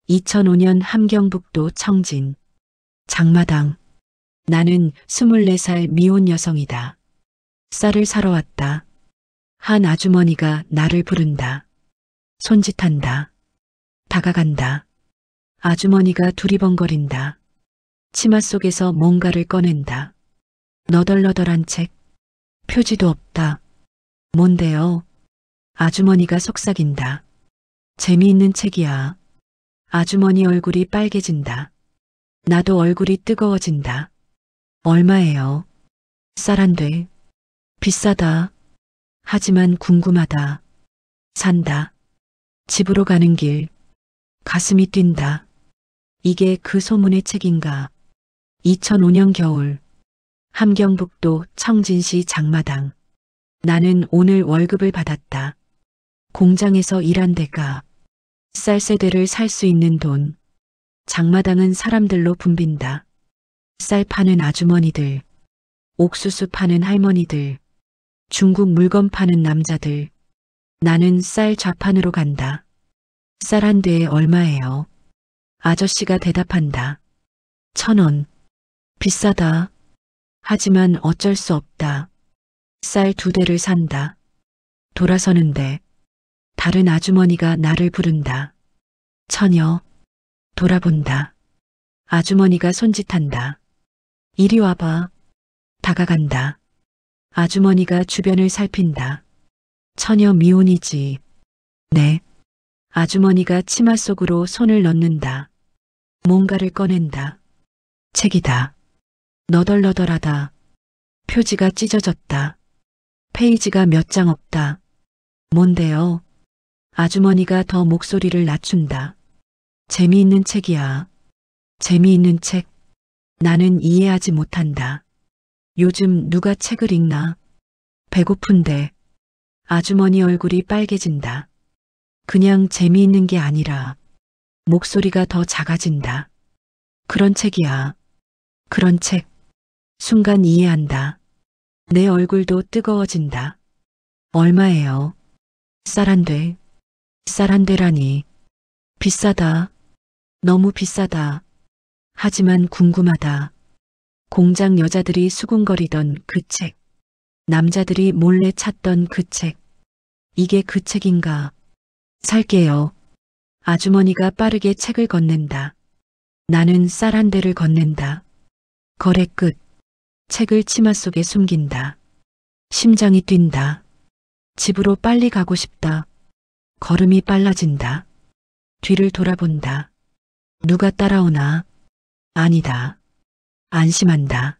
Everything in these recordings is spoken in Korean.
2005년 함경북도 청진. 장마당. 나는 24살 미혼 여성이다. 쌀을 사러 왔다. 한 아주머니가 나를 부른다. 손짓한다. 다가간다. 아주머니가 두리번거린다. 치마 속에서 뭔가를 꺼낸다. 너덜너덜한 책. 표지도 없다. 뭔데요? 아주머니가 속삭인다. 재미있는 책이야. 아주머니 얼굴이 빨개진다. 나도 얼굴이 뜨거워진다. 얼마예요? 쌀 한 돼. 비싸다. 하지만 궁금하다. 산다. 집으로 가는 길. 가슴이 뛴다. 이게 그 소문의 책인가? 2005년 겨울. 함경북도 청진시 장마당. 나는 오늘 월급을 받았다. 공장에서 일한 대가. 쌀세대를 살 수 있는 돈. 장마당은 사람들로 붐빈다. 쌀 파는 아주머니들. 옥수수 파는 할머니들. 중국 물건 파는 남자들. 나는 쌀 좌판으로 간다. 쌀 한 대에 얼마예요? 아저씨가 대답한다. 1,000원. 비싸다. 하지만 어쩔 수 없다. 쌀 2대를 산다. 돌아서는데 다른 아주머니가 나를 부른다. 처녀. 돌아본다. 아주머니가 손짓한다. 이리 와봐. 다가간다. 아주머니가 주변을 살핀다. 처녀 미혼이지. 네. 아주머니가 치마 속으로 손을 넣는다. 뭔가를 꺼낸다. 책이다. 너덜너덜하다. 표지가 찢어졌다. 페이지가 몇 장 없다. 뭔데요? 아주머니가 더 목소리를 낮춘다. 재미있는 책이야. 재미있는 책. 나는 이해하지 못한다. 요즘 누가 책을 읽나? 배고픈데. 아주머니 얼굴이 빨개진다. 그냥 재미있는 게 아니라 목소리가 더 작아진다. 그런 책이야. 그런 책. 순간 이해한다. 내 얼굴도 뜨거워진다. 얼마예요? 쌀 한 대. 쌀 한 대라니. 비싸다. 너무 비싸다. 하지만 궁금하다. 공장 여자들이 수군거리던 그 책. 남자들이 몰래 찾던 그 책. 이게 그 책인가? 살게요. 아주머니가 빠르게 책을 건넨다. 나는 쌀 한 대를 건넨다. 거래 끝. 책을 치마 속에 숨긴다. 심장이 뛴다. 집으로 빨리 가고 싶다. 걸음이 빨라진다. 뒤를 돌아본다. 누가 따라오나? 아니다. 안심한다.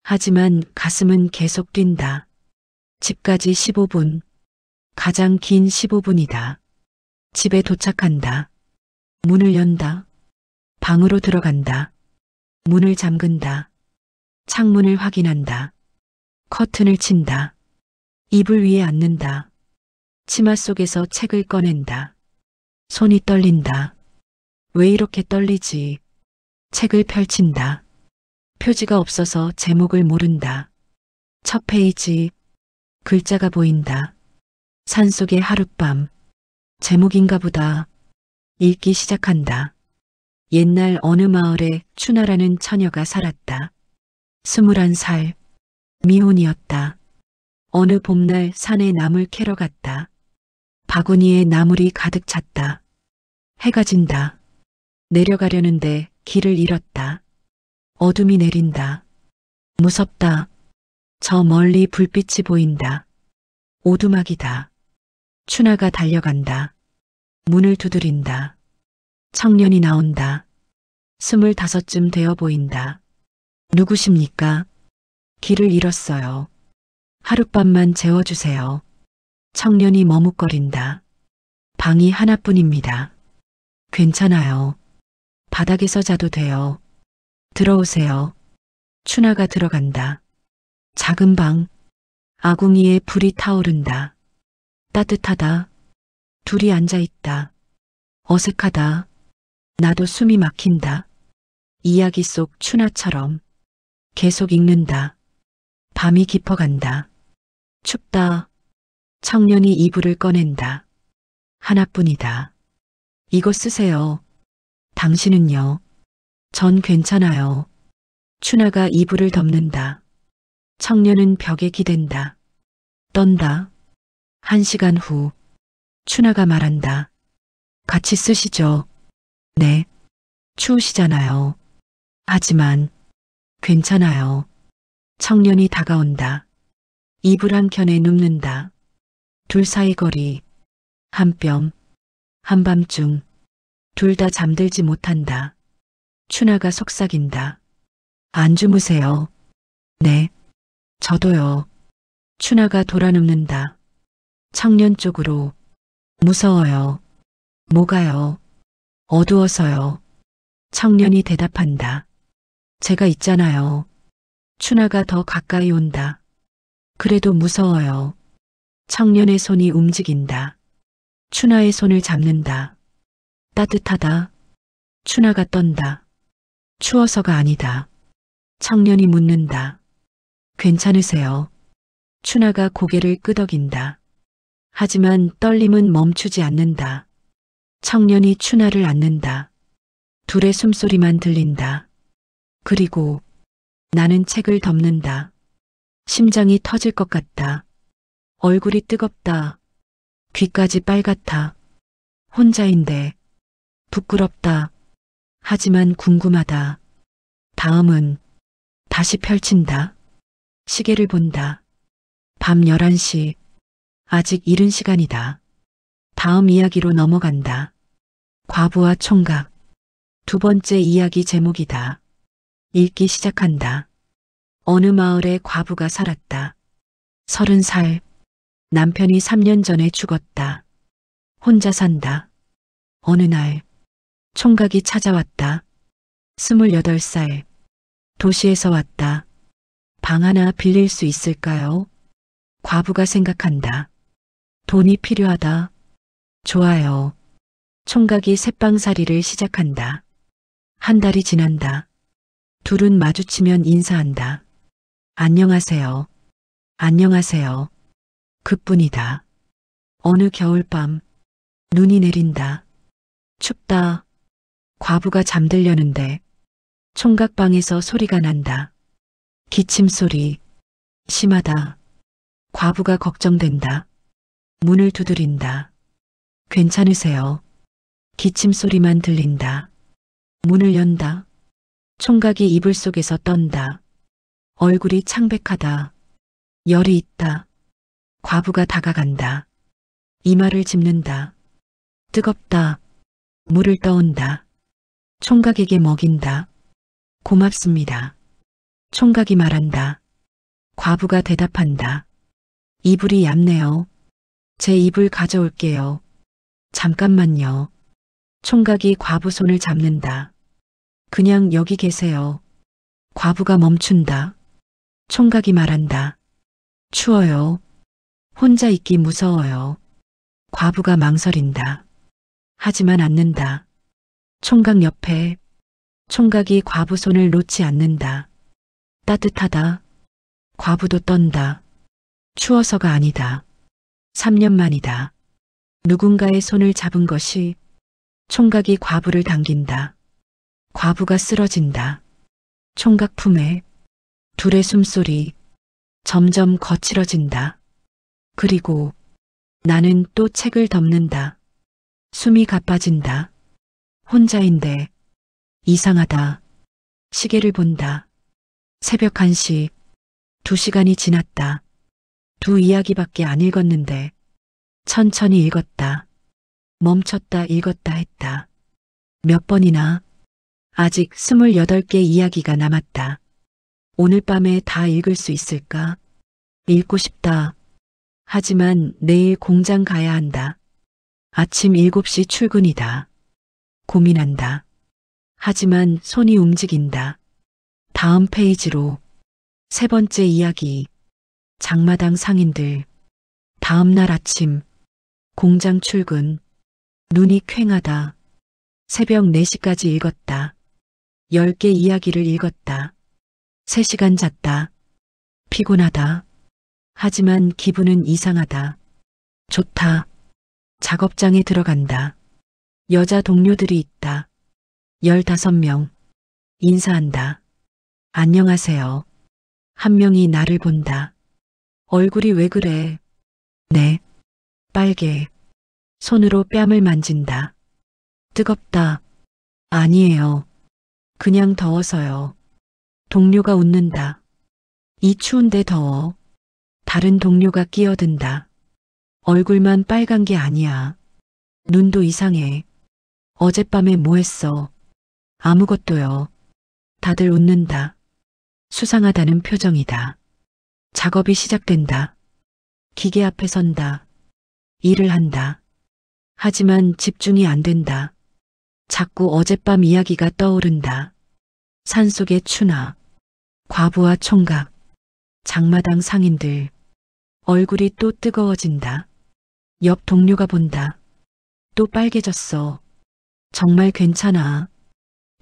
하지만 가슴은 계속 뛴다. 집까지 15분. 가장 긴 15분이다. 집에 도착한다. 문을 연다. 방으로 들어간다. 문을 잠근다. 창문을 확인한다. 커튼을 친다. 이불 위에 앉는다. 치마 속에서 책을 꺼낸다. 손이 떨린다. 왜 이렇게 떨리지? 책을 펼친다. 표지가 없어서 제목을 모른다. 첫 페이지. 글자가 보인다. 산속의 하룻밤. 제목인가 보다. 읽기 시작한다. 옛날 어느 마을에 춘하라는 처녀가 살았다. 21살. 미혼이었다. 어느 봄날 산에 나물 캐러 갔다. 바구니에 나물이 가득 찼다. 해가 진다. 내려가려는데 길을 잃었다. 어둠이 내린다. 무섭다. 저 멀리 불빛이 보인다. 오두막이다. 춘하가 달려간다. 문을 두드린다. 청년이 나온다. 25쯤 되어 보인다. 누구십니까? 길을 잃었어요. 하룻밤만 재워주세요. 청년이 머뭇거린다. 방이 하나뿐입니다. 괜찮아요. 바닥에서 자도 돼요. 들어오세요. 춘하가 들어간다. 작은 방. 아궁이에 불이 타오른다. 따뜻하다. 둘이 앉아있다. 어색하다. 나도 숨이 막힌다. 이야기 속 춘하처럼 계속 읽는다. 밤이 깊어간다. 춥다. 청년이 이불을 꺼낸다. 하나뿐이다. 이거 쓰세요. 당신은요? 전 괜찮아요. 춘하가 이불을 덮는다. 청년은 벽에 기댄다. 떤다. 1시간 후 춘하가 말한다. 같이 쓰시죠. 네. 추우시잖아요. 하지만 괜찮아요. 청년이 다가온다. 이불 한 켠에 눕는다. 둘 사이 거리. 한 뼘. 한밤중. 둘 다 잠들지 못한다. 춘하가 속삭인다. 안 주무세요. 네. 저도요. 춘하가 돌아눕는다. 청년 쪽으로. 무서워요. 뭐가요? 어두워서요. 청년이 대답한다. 제가 있잖아요. 춘하가 더 가까이 온다. 그래도 무서워요. 청년의 손이 움직인다. 춘하의 손을 잡는다. 따뜻하다. 춘하가 떤다. 추워서가 아니다. 청년이 묻는다. 괜찮으세요? 춘하가 고개를 끄덕인다. 하지만 떨림은 멈추지 않는다. 청년이 춘하를 안는다. 둘의 숨소리만 들린다. 그리고 나는 책을 덮는다. 심장이 터질 것 같다. 얼굴이 뜨겁다. 귀까지 빨갛다. 혼자인데 부끄럽다. 하지만 궁금하다. 다음은 다시 펼친다. 시계를 본다. 밤 11시. 아직 이른 시간이다. 다음 이야기로 넘어간다. 과부와 총각. 두 번째 이야기 제목이다. 읽기 시작한다. 어느 마을에 과부가 살았다. 30살. 남편이 3년 전에 죽었다. 혼자 산다. 어느 날 총각이 찾아왔다. 28살. 도시에서 왔다. 방 하나 빌릴 수 있을까요? 과부가 생각한다. 돈이 필요하다. 좋아요. 총각이 새방살이를 시작한다. 한 달이 지난다. 둘은 마주치면 인사한다. 안녕하세요. 안녕하세요. 그뿐이다. 어느 겨울밤 눈이 내린다. 춥다. 과부가 잠들려는데 총각 방에서 소리가 난다. 기침 소리. 심하다. 과부가 걱정된다. 문을 두드린다. 괜찮으세요? 기침 소리만 들린다. 문을 연다. 총각이 이불 속에서 떤다. 얼굴이 창백하다. 열이 있다. 과부가 다가간다. 이마를 짚는다. 뜨겁다. 물을 떠온다. 총각에게 먹인다. 고맙습니다. 총각이 말한다. 과부가 대답한다. 이불이 얇네요. 제 이불 가져올게요. 잠깐만요. 총각이 과부 손을 잡는다. 그냥 여기 계세요. 과부가 멈춘다. 총각이 말한다. 추워요. 혼자 있기 무서워요. 과부가 망설인다. 하지만 않는다. 총각 옆에. 총각이 과부 손을 놓지 않는다. 따뜻하다. 과부도 떤다. 추워서가 아니다. 3년 만이다. 누군가의 손을 잡은 것이. 총각이 과부를 당긴다. 과부가 쓰러진다. 총각 품에. 둘의 숨소리. 점점 거칠어진다. 그리고 나는 또 책을 덮는다. 숨이 가빠진다. 혼자인데 이상하다. 시계를 본다. 새벽 1시. 2시간이 지났다. 두 이야기밖에 안 읽었는데 천천히 읽었다. 멈췄다 읽었다 했다. 몇 번이나. 아직 28개 이야기가 남았다. 오늘 밤에 다 읽을 수 있을까? 읽고 싶다. 하지만 내일 공장 가야 한다. 아침 7시 출근이다. 고민한다. 하지만 손이 움직인다. 다음 페이지로. 세 번째 이야기. 장마당 상인들. 다음 날 아침. 공장 출근. 눈이 퀭하다. 새벽 4시까지 읽었다. 10개 이야기를 읽었다. 3시간 잤다. 피곤하다. 하지만 기분은 이상하다. 좋다. 작업장에 들어간다. 여자 동료들이 있다. 15명. 인사한다. 안녕하세요. 한 명이 나를 본다. 얼굴이 왜 그래? 네. 빨개. 손으로 뺨을 만진다. 뜨겁다. 아니에요. 그냥 더워서요. 동료가 웃는다. 이 추운데 더워. 다른 동료가 끼어든다. 얼굴만 빨간 게 아니야. 눈도 이상해. 어젯밤에 뭐 했어? 아무것도요. 다들 웃는다. 수상하다는 표정이다. 작업이 시작된다. 기계 앞에 선다. 일을 한다. 하지만 집중이 안 된다. 자꾸 어젯밤 이야기가 떠오른다. 산속의 추나, 과부와 총각, 장마당 상인들. 얼굴이 또 뜨거워진다. 옆 동료가 본다. 또 빨개졌어. 정말 괜찮아.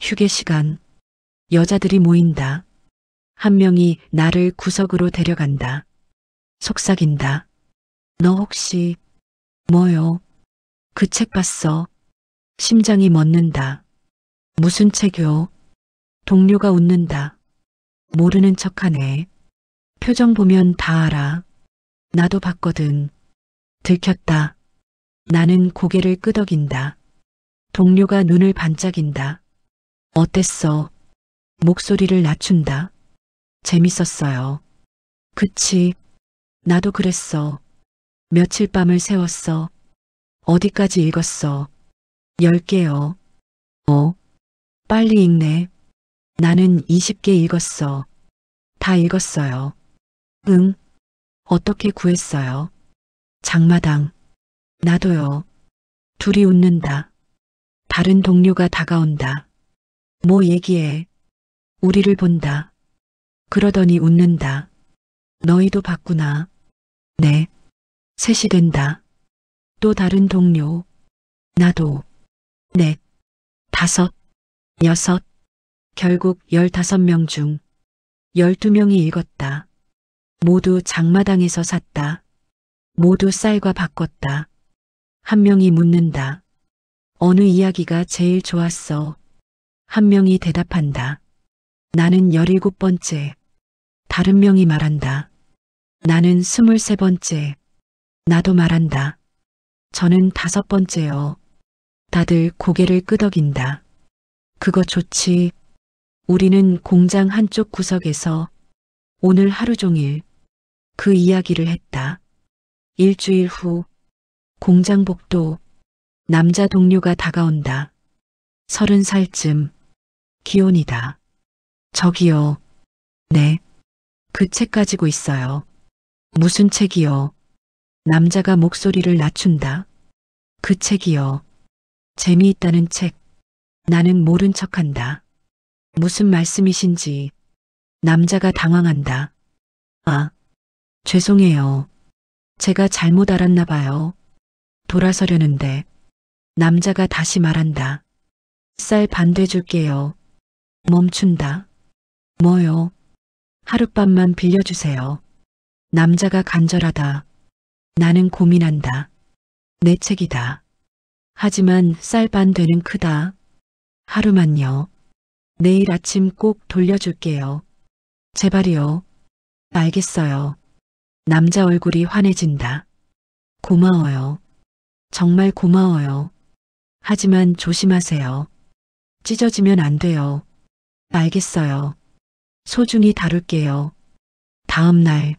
휴게 시간. 여자들이 모인다. 한 명이 나를 구석으로 데려간다. 속삭인다. 너 혹시 뭐요? 그 책 봤어? 심장이 멎는다. 무슨 책요? 동료가 웃는다. 모르는 척하네. 표정 보면 다 알아. 나도 봤거든. 들켰다. 나는 고개를 끄덕인다. 동료가 눈을 반짝인다. 어땠어? 목소리를 낮춘다. 재밌었어요. 그치? 나도 그랬어. 며칠 밤을 새웠어. 어디까지 읽었어? 10개요. 빨리 읽네. 나는 20개 읽었어. 다 읽었어요. 응. 어떻게 구했어요? 장마당. 나도요. 둘이 웃는다. 다른 동료가 다가온다. 뭐 얘기해? 우리를 본다. 그러더니 웃는다. 너희도 봤구나. 네. 셋이 된다. 또 다른 동료. 나도. 넷. 다섯. 여섯. 결국 15명 중 12명이 읽었다. 모두 장마당에서 샀다. 모두 쌀과 바꿨다. 한 명이 묻는다. 어느 이야기가 제일 좋았어? 한 명이 대답한다. 나는 17번째. 다른 명이 말한다. 나는 23번째. 나도 말한다. 저는 5번째요. 다들 고개를 끄덕인다. 그거 좋지. 우리는 공장 한쪽 구석에서 오늘 하루 종일 그 이야기를 했다. 일주일 후 공장 복도. 남자 동료가 다가온다. 30살쯤. 기혼이다. 저기요. 네. 그 책 가지고 있어요. 무슨 책이요? 남자가 목소리를 낮춘다. 그 책이요. 재미있다는 책. 나는 모른 척한다. 무슨 말씀이신지. 남자가 당황한다. 아, 죄송해요. 제가 잘못 알았나 봐요. 돌아서려는데 남자가 다시 말한다. 쌀 반대 줄게요. 멈춘다. 뭐요? 하룻밤만 빌려주세요. 남자가 간절하다. 나는 고민한다. 내 책이다. 하지만 쌀 반대는 크다. 하루만요. 내일 아침 꼭 돌려줄게요. 제발이요. 알겠어요. 남자 얼굴이 환해진다. 고마워요. 정말 고마워요. 하지만 조심하세요. 찢어지면 안 돼요. 알겠어요. 소중히 다룰게요. 다음 날,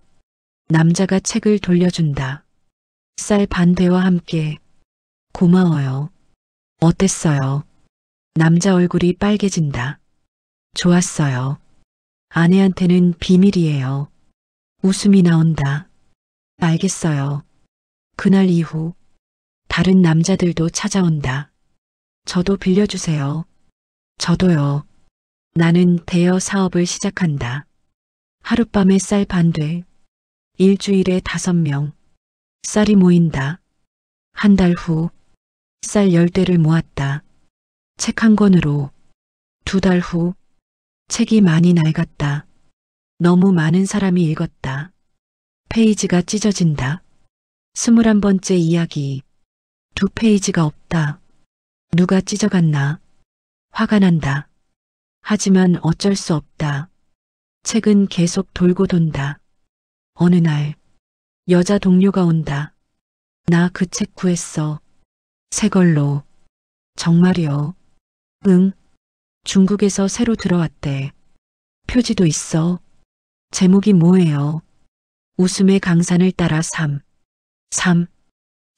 남자가 책을 돌려준다. 쌀 반대와 함께. 고마워요. 어땠어요? 남자 얼굴이 빨개진다. 좋았어요. 아내한테는 비밀이에요. 웃음이 나온다. 알겠어요. 그날 이후 다른 남자들도 찾아온다. 저도 빌려주세요. 저도요. 나는 대여 사업을 시작한다. 하룻밤에 쌀 반대. 일주일에 5명. 쌀이 모인다. 한 달 후 쌀 10대를 모았다. 책 한 권으로. 2달 후 책이 많이 낡았다. 너무 많은 사람이 읽었다. 페이지가 찢어진다. 21번째 이야기. 2페이지가 없다. 누가 찢어갔나? 화가 난다. 하지만 어쩔 수 없다. 책은 계속 돌고 돈다. 어느 날 여자 동료가 온다. 나 그 책 구했어. 새 걸로. 정말이요? 응. 중국에서 새로 들어왔대. 표지도 있어. 제목이 뭐예요? 웃음의 강산을 따라 3.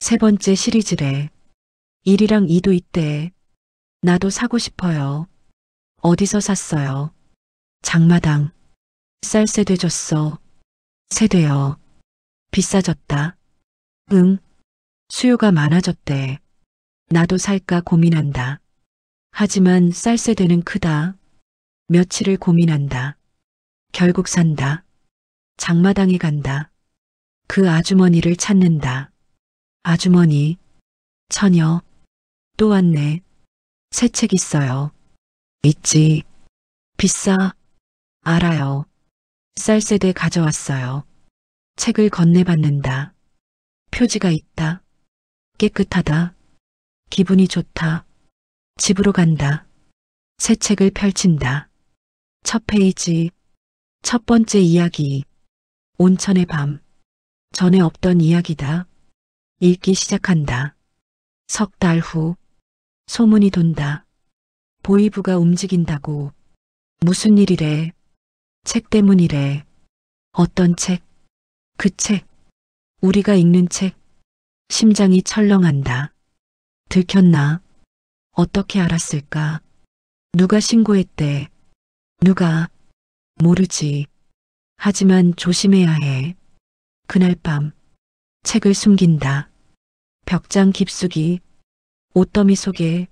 세 번째 시리즈래. 1이랑 2도 있대. 나도 사고 싶어요. 어디서 샀어요? 장마당. 쌀세대 줬어. 세대요. 비싸졌다. 응. 수요가 많아졌대. 나도 살까 고민한다. 하지만 쌀세대는 크다. 며칠을 고민한다. 결국 산다. 장마당에 간다. 그 아주머니를 찾는다. 아주머니. 처녀. 또 왔네. 새 책 있어요. 있지. 비싸. 알아요. 쌀세대 가져왔어요. 책을 건네받는다. 표지가 있다. 깨끗하다. 기분이 좋다. 집으로 간다. 새 책을 펼친다. 첫 페이지. 첫 번째 이야기. 온천의 밤. 전에 없던 이야기다. 읽기 시작한다. 석 달 후. 소문이 돈다. 보이부가 움직인다고. 무슨 일이래. 책 때문이래. 어떤 책? 그 책. 우리가 읽는 책. 심장이 철렁한다. 들켰나? 어떻게 알았을까? 누가 신고했대? 누가? 모르지. 하지만 조심해야 해. 그날 밤 책을 숨긴다. 벽장 깊숙이 옷더미 속에.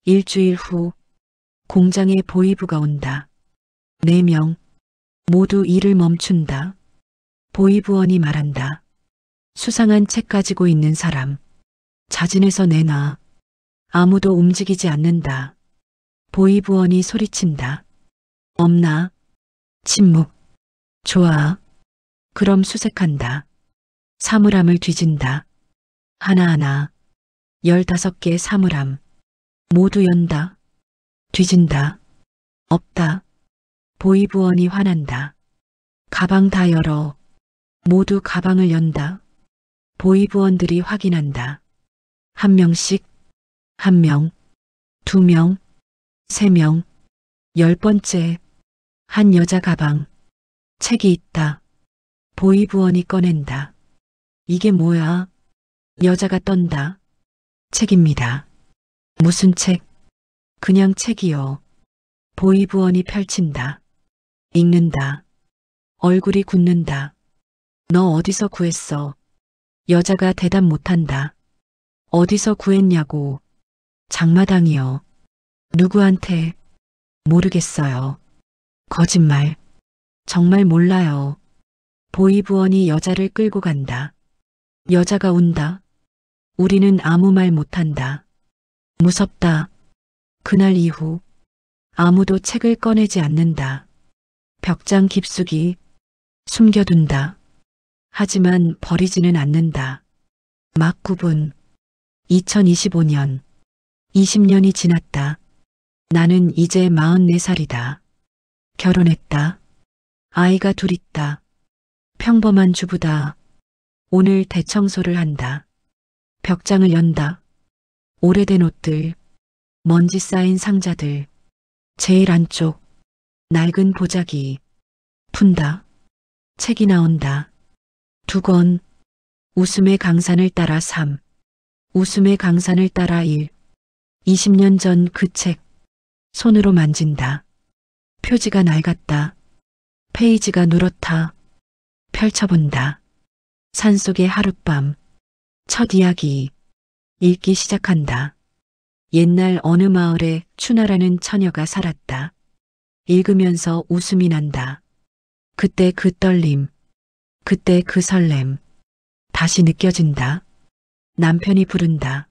일주일 후 공장에 보이부가 온다. 4명 모두 일을 멈춘다. 보이부원이 말한다. 수상한 책 가지고 있는 사람 자진해서 내놔. 아무도 움직이지 않는다. 보이부원이 소리친다. 없나? 침묵. 좋아. 그럼 수색한다. 사물함을 뒤진다. 하나하나 15개 사물함. 모두 연다. 뒤진다. 없다. 보이부원이 화난다. 가방 다 열어. 모두 가방을 연다. 보이부원들이 확인한다. 1명씩. 1명. 2명. 3명. 10번째. 한 여자 가방. 책이 있다. 보이부원이 꺼낸다. 이게 뭐야? 여자가 떤다. 책입니다. 무슨 책? 그냥 책이요. 보이부원이 펼친다. 읽는다. 얼굴이 굳는다. 너 어디서 구했어? 여자가 대답 못한다. 어디서 구했냐고. 장마당이요. 누구한테? 모르겠어요. 거짓말. 정말 몰라요. 보이부원이 여자를 끌고 간다. 여자가 운다. 우리는 아무 말 못한다. 무섭다. 그날 이후 아무도 책을 꺼내지 않는다. 벽장 깊숙이 숨겨둔다. 하지만 버리지는 않는다. 막 9분. 2025년. 20년이 지났다. 나는 이제 44살이다. 결혼했다. 아이가 둘 있다. 평범한 주부다. 오늘 대청소를 한다. 벽장을 연다. 오래된 옷들, 먼지 쌓인 상자들, 제일 안쪽, 낡은 보자기, 푼다. 책이 나온다. 2권, 웃음의 강산을 따라 3, 웃음의 강산을 따라 1, 20년 전 그 책, 손으로 만진다. 표지가 낡았다. 페이지가 누렇다. 펼쳐본다. 산속의 하룻밤, 첫 이야기, 읽기 시작한다. 옛날 어느 마을에 춘하라는 처녀가 살았다. 읽으면서 웃음이 난다. 그때 그 떨림, 그때 그 설렘, 다시 느껴진다. 남편이 부른다.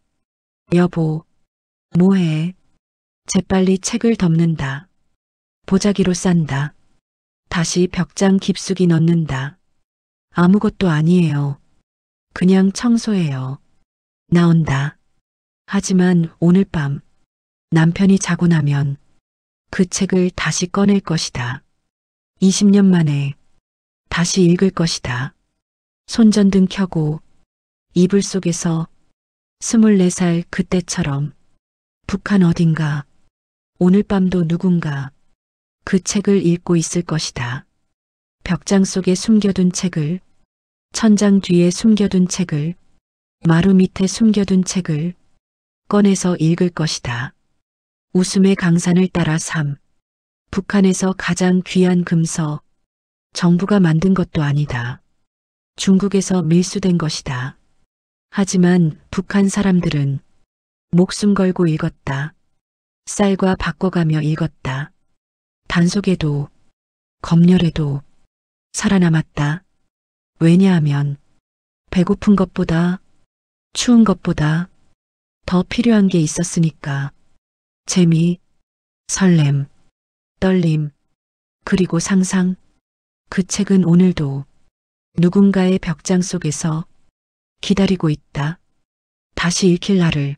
여보, 뭐해? 재빨리 책을 덮는다. 보자기로 싼다. 다시 벽장 깊숙이 넣는다. 아무것도 아니에요. 그냥 청소해요. 나온다. 하지만 오늘 밤 남편이 자고 나면 그 책을 다시 꺼낼 것이다. 20년 만에 다시 읽을 것이다. 손전등 켜고 이불 속에서 24살 그때처럼 북한 어딘가 오늘 밤도 누군가 그 책을 읽고 있을 것이다. 벽장 속에 숨겨둔 책을, 천장 뒤에 숨겨둔 책을, 마루 밑에 숨겨둔 책을 꺼내서 읽을 것이다. 웃음의 강산을 따라 북한에서 가장 귀한 금서, 정부가 만든 것도 아니다. 중국에서 밀수된 것이다. 하지만 북한 사람들은 목숨 걸고 읽었다. 쌀과 바꿔가며 읽었다. 단속에도 검열에도 살아남았다. 왜냐하면 배고픈 것보다 추운 것보다 더 필요한 게 있었으니까. 재미, 설렘, 떨림, 그리고 상상. 그 책은 오늘도 누군가의 벽장 속에서 기다리고 있다. 다시 읽힐 날을.